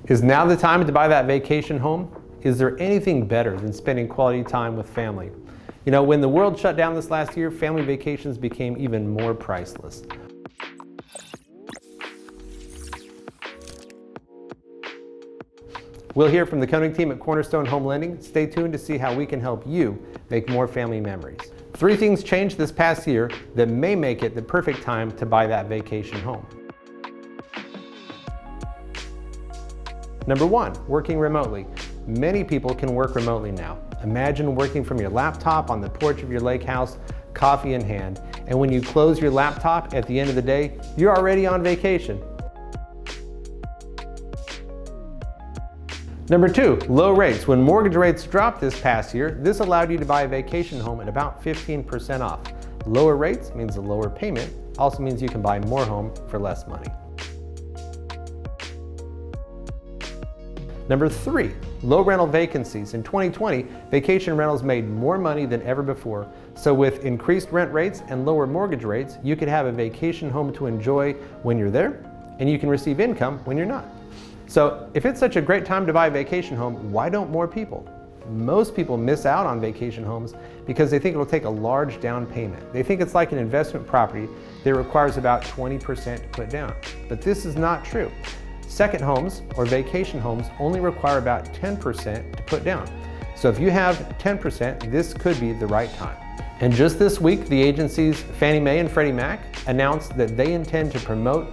Is now the time to buy that vacation home? Is there anything better than spending quality time with family? You know, when the world shut down this last year, family vacations became even more priceless. We'll hear from the Koenig team at Cornerstone Home Lending. Stay tuned to see how we can help you make more family memories. 3 things changed this past year that may make it the perfect time to buy that vacation home. Number 1, working remotely. Many people can work remotely now. Imagine working from your laptop on the porch of your lake house, coffee in hand, and when you close your laptop at the end of the day, you're already on vacation. Number 2, low rates. When mortgage rates dropped this past year, this allowed you to buy a vacation home at about 15% off. Lower rates means a lower payment, also means you can buy more home for less money. Number 3, low rental vacancies. In 2020, vacation rentals made more money than ever before. So with increased rent rates and lower mortgage rates, you could have a vacation home to enjoy when you're there, and you can receive income when you're not. So if it's such a great time to buy a vacation home, why don't more people? Most people miss out on vacation homes because they think it'll take a large down payment. They think it's like an investment property that requires about 20% to put down. But this is not true. Second homes or vacation homes only require about 10% to put down. So if you have 10%, this could be the right time. And just this week, the agencies Fannie Mae and Freddie Mac announced that they intend to promote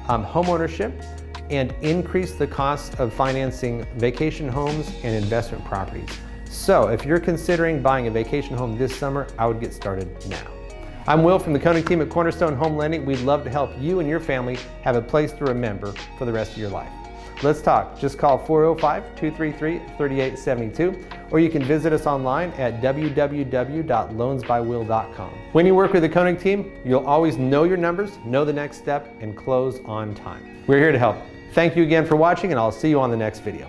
homeownership and increase the cost of financing vacation homes and investment properties. So if you're considering buying a vacation home this summer, I would get started now. I'm Will from the Koenig team at Cornerstone Home Lending. We'd love to help you and your family have a place to remember for the rest of your life. Let's talk. Just call 405-233-3872, or you can visit us online at www.loansbywill.com. When you work with the Koenig team, you'll always know your numbers, know the next step, and close on time. We're here to help. Thank you again for watching, and I'll see you on the next video.